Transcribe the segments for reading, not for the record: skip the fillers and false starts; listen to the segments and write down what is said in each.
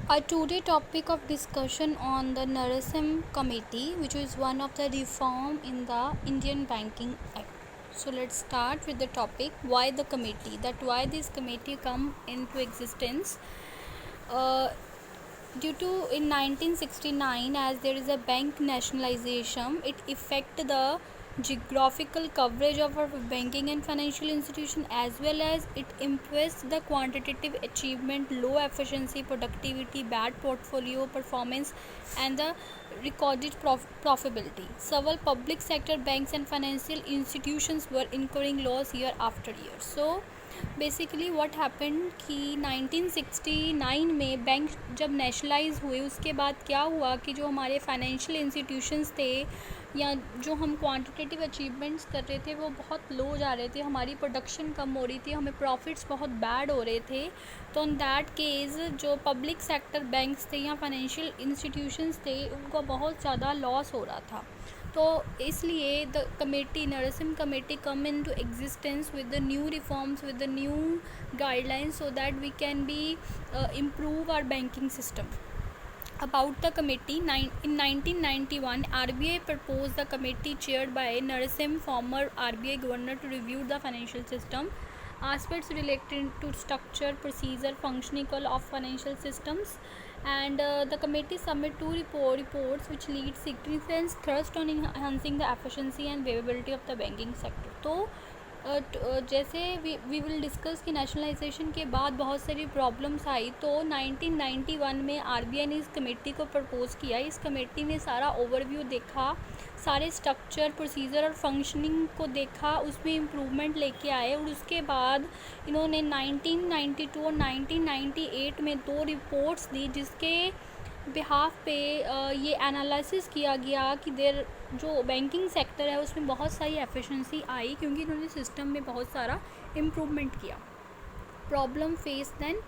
Our today topic of discussion on the Narasimha Committee, which is one of the reform in the Indian Banking Act. So let's start with the topic why the committee. That why this committee come into existence. Uh, Due to in 1969, as there is a bank nationalization, it affect the geographical coverage of our banking and financial institution, as well as it improves the quantitative achievement, low efficiency, productivity, bad portfolio performance, and the recorded profitability. Several public sector banks and financial institutions were incurring loss year after year. So basically what happened कि 1969 में bank जब nationalise हुए, उसके बाद क्या हुआ कि जो हमारे फाइनेंशियल इंस्टीट्यूशंस थे या जो हम क्वांटिटेटिव अचीवमेंट्स कर रहे थे वो बहुत लो जा रहे थे, हमारी प्रोडक्शन कम हो रही थी, हमें प्रॉफिट्स बहुत बैड हो रहे थे. तो इन दैट केस जो पब्लिक सेक्टर बैंक्स थे या फाइनेंशियल इंस्टीट्यूशंस थे उनको बहुत ज़्यादा लॉस हो रहा था. तो इसलिए the committee Narasimha committee come into existence with the new reforms, with the new guidelines, so that we can be improve our banking system. About the committee, in 1991, RBI proposed the committee chaired by Narasimha, former RBI governor, to review the financial system, aspects related to structure, procedure, functioning of financial systems, and the committee submit two reports which lead significant thrust on enhancing the efficiency and viability of the banking sector. तो जैसे we will discuss कि nationalisation के बाद बहुत सारी problems आई, तो 1991 में RBI ने इस कमेटी को प्रपोज़ किया. इस कमेटी ने सारा ओवरव्यू देखा, सारे स्ट्रक्चर, प्रोसीजर और फंक्शनिंग को देखा, उसमें इम्प्रूवमेंट लेके आए, और उसके बाद इन्होंने 1992 और 1998 में दो रिपोर्ट्स दी जिसके बिहाफ पे ये एनालिसिस किया गया कि देर जो बैंकिंग सेक्टर है उसमें बहुत सारी एफिशिएंसी आई क्योंकि इन्होंने सिस्टम में बहुत सारा इम्प्रूवमेंट किया. प्रॉब्लम फेस देन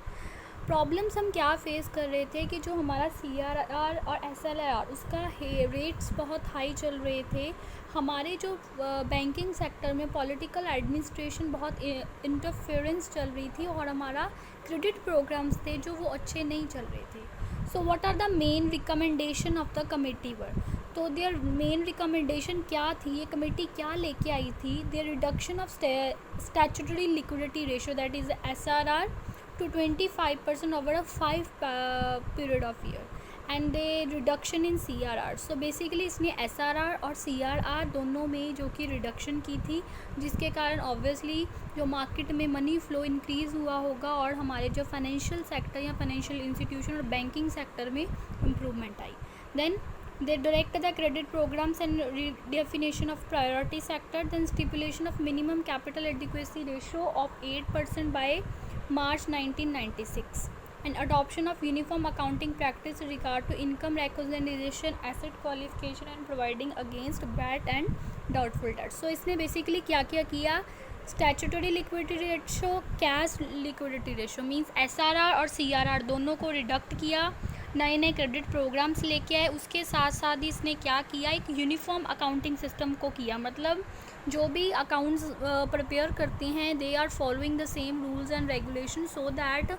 प्रॉब्लम्स हम क्या फेस कर रहे थे कि जो हमारा CRR और SLR उसका रेट्स बहुत हाई चल रहे थे. हमारे जो बैंकिंग सेक्टर में पॉलिटिकल एडमिनिस्ट्रेशन बहुत इंटरफेरेंस चल रही थी और हमारा क्रेडिट प्रोग्राम्स थे जो वो अच्छे नहीं चल रहे थे. So what are the main recommendation of the committee were. तो देयर मेन रिकमेंडेशन क्या थी, ये कमेटी क्या लेके आई थी? There reduction of statutory liquidity ratio, that is SRR, to 25% over a 5 period of year, and the reduction in CRR. So basically इसने SRR और CRR दोनों में जो कि रिडक्शन की थी, जिसके कारण ऑब्वियसली जो मार्केट में मनी फ्लो इंक्रीज़ हुआ होगा और हमारे जो फाइनेंशियल सेक्टर या फाइनेंशियल इंस्टीट्यूशन और बैंकिंग सेक्टर में इम्प्रूवमेंट आई. Then they direct the credit programs and redefinition of priority sector, then stipulation of minimum capital adequacy ratio of 8% by March 1996, and adoption of uniform accounting practice in regard to income recognition, asset qualification and providing against bad and doubtful debts. So इसने basically क्या क्या किया? Statutory liquidity ratio, cash liquidity ratio means SRR और CRR दोनों को redact किया, नए नए क्रेडिट प्रोग्राम्स लेके आए. उसके साथ साथ ही इसने क्या किया, एक यूनिफॉर्म अकाउंटिंग सिस्टम को किया. मतलब जो भी अकाउंट्स प्रिपेयर करते हैं they are following the same rules and regulation, so that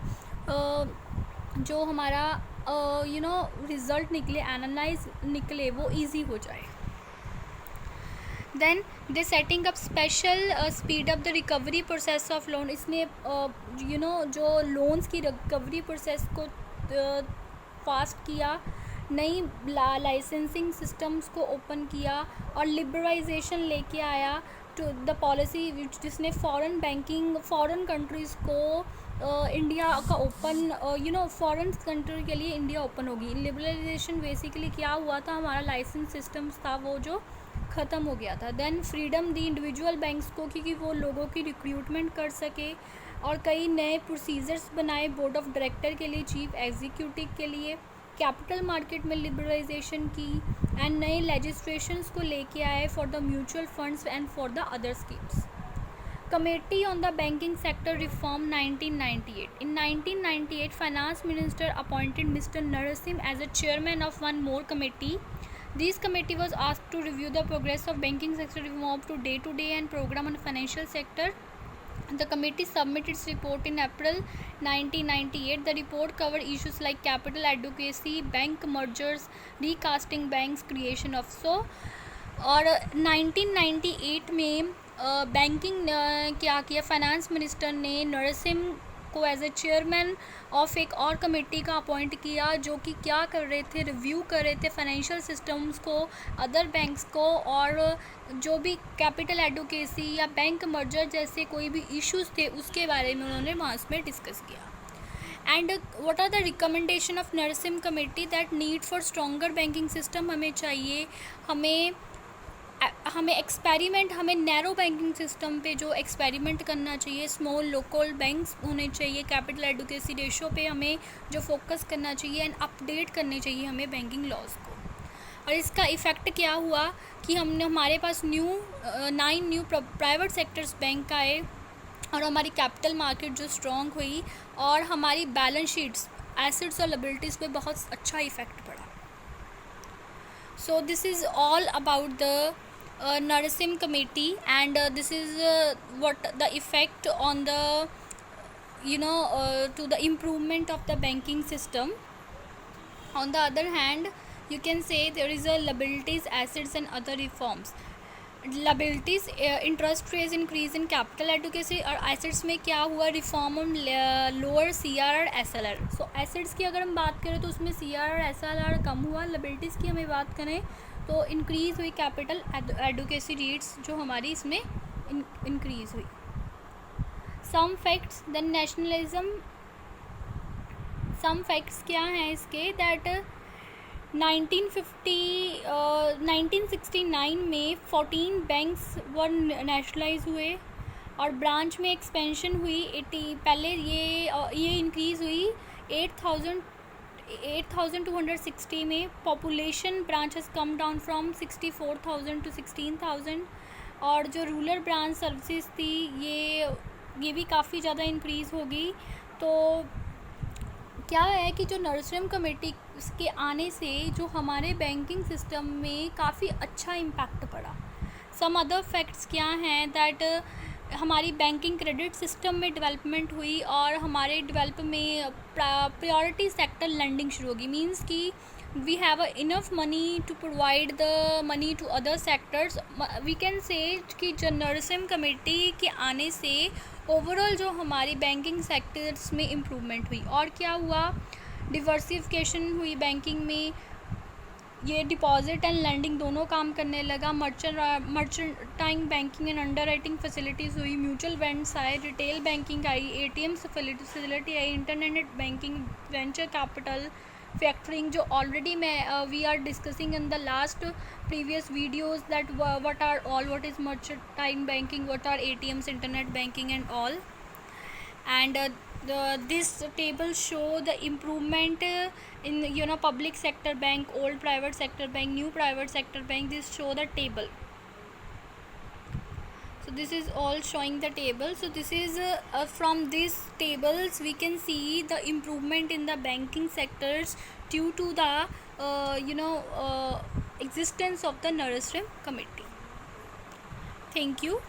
जो हमारा रिज़ल्ट निकले, एनालाइज निकले, वो ईजी हो जाए. Then they setting up special speed up the recovery process of loan. इसने जो लोन्स की रिकवरी प्रोसेस को फास्ट किया, नई लाइसेंसिंग सिस्टम्स को ओपन किया और लिबरलाइजेशन लेके आया टू द पॉलिसी जिसने फॉरेन बैंकिंग, फॉरेन कंट्रीज़ को इंडिया का ओपन फॉरेन कंट्री के लिए इंडिया ओपन होगी. लिबरलाइजेशन बेसिकली क्या हुआ था, हमारा लाइसेंस सिस्टम्स था वो जो ख़त्म हो गया था. देन फ्रीडम दी इंडिविजुअल बैंक्स को क्योंकि वो लोगों की रिक्रूटमेंट कर सके, और कई नए प्रोसीजर्स बनाए बोर्ड ऑफ डायरेक्टर के लिए, चीफ एग्जीक्यूटिव के लिए, कैपिटल मार्केट में लिबरलाइजेशन की, एंड नए लेजिस्लेशंस को लेके आए for the mutual funds and for the other schemes. Committee on the banking sector reform 1998. In 1998, Finance Minister appointed Mr. Narasimha as a chairman of one more committee. This committee was asked to review the progress of banking sector reform up to day and program on financial sector The committee submitted its report in April 1998. The report covered issues like capital adequacy, bank mergers, recasting banks, creation of और 1998 में banking क्या किया, finance minister ने नरसिम्हा को as a chairman of एक और committee का appoint किया, जो कि क्या कर रहे थे, रिव्यू कर रहे थे फाइनेंशियल सिस्टम्स को, अदर बैंक्स को, और जो भी कैपिटल एडुकेसी या बैंक मर्जर जैसे कोई भी इश्यूज थे उसके बारे में उन्होंने वहाँ में डिस्कस किया। And what are the recommendation of Narasimha committee? That need for stronger banking system हमें चाहिए, हमें एक्सपेरिमेंट, हमें नैरो बैंकिंग सिस्टम पे जो एक्सपेरिमेंट करना चाहिए, स्मॉल लोकल बैंक्स होने चाहिए, कैपिटल एडुकेसी रेशो पे हमें जो फोकस करना चाहिए, एंड अपडेट करने चाहिए हमें बैंकिंग लॉज को। और इसका इफ़ेक्ट क्या हुआ कि हमारे पास 9 न्यू प्राइवेट सेक्टर्स बैंक आए, और हमारी कैपिटल मार्केट जो स्ट्रॉन्ग हुई, और हमारी बैलेंस शीट्स, एसेट्स और लायबिलिटीज़ पे बहुत अच्छा इफ़ेक्ट पड़ा। So this is all about the Narasimha committee, and this is what the effect on the to the improvement of the banking system. On the other hand, you can say there is a liabilities, assets and other reforms. Liabilities, interest rate increase in capital adequacy, और assets में क्या हुआ, reform on lower CRR SLR। So assets की अगर हम बात करें तो उसमें CRR SLR कम हुआ, लायबिलिटीज़ की हमें बात करें तो इंक्रीज़ हुई कैपिटल एडुकेसी रेट्स जो हमारी इसमें इंक्रीज़ हुई। Some facts, then nationalism, some facts क्या हैं इसके, दैट 1969 में 14 बैंक्स वर नेशनलाइज हुए, और ब्रांच में एक्सपेंशन हुई 80, पहले ये इंक्रीज़ हुई 8,260 में। Population branch has come down from 64,000 to 16,000, और जो रूरल ब्रांच सर्विसेज थी ये भी काफ़ी ज़्यादा इंक्रीज़ हो गई। तो क्या है कि जो नरसिम्हा कमेटी के आने से जो हमारे बैंकिंग सिस्टम में काफ़ी अच्छा इम्पैक्ट पड़ा। सम अदर फैक्ट्स क्या हैं, दैट हमारी बैंकिंग क्रेडिट सिस्टम में डेवलपमेंट हुई, और हमारे डेवलप में प्रायोरिटी सेक्टर लैंडिंग शुरू होगी, मींस कि we have enough money to provide the money to other sectors. We can say कि जो नरसिम्हा कमेटी के आने से ओवरऑल जो हमारी बैंकिंग सेक्टर्स में इम्प्रूवमेंट हुई। और क्या हुआ, डिवर्सिफिकेशन हुई बैंकिंग में, ये डिपॉजिट एंड लैंडिंग दोनों काम करने लगा, merchant banking and underwriting facilities हुई, म्यूचुअल फंड्स आए, रिटेल बैंकिंग आई, ATM फैसिलिटी आई, internet banking, venture capital, factoring, जो already we are discussing in the last previous videos, that what is merchantine banking, what are ATMs, internet banking and all. And this table show the improvement in public sector bank, old private sector bank, new private sector bank. This show the table. So this is all showing the table. So this is from these tables we can see the improvement in the banking sectors due to the existence of the Narasimha committee. Thank you.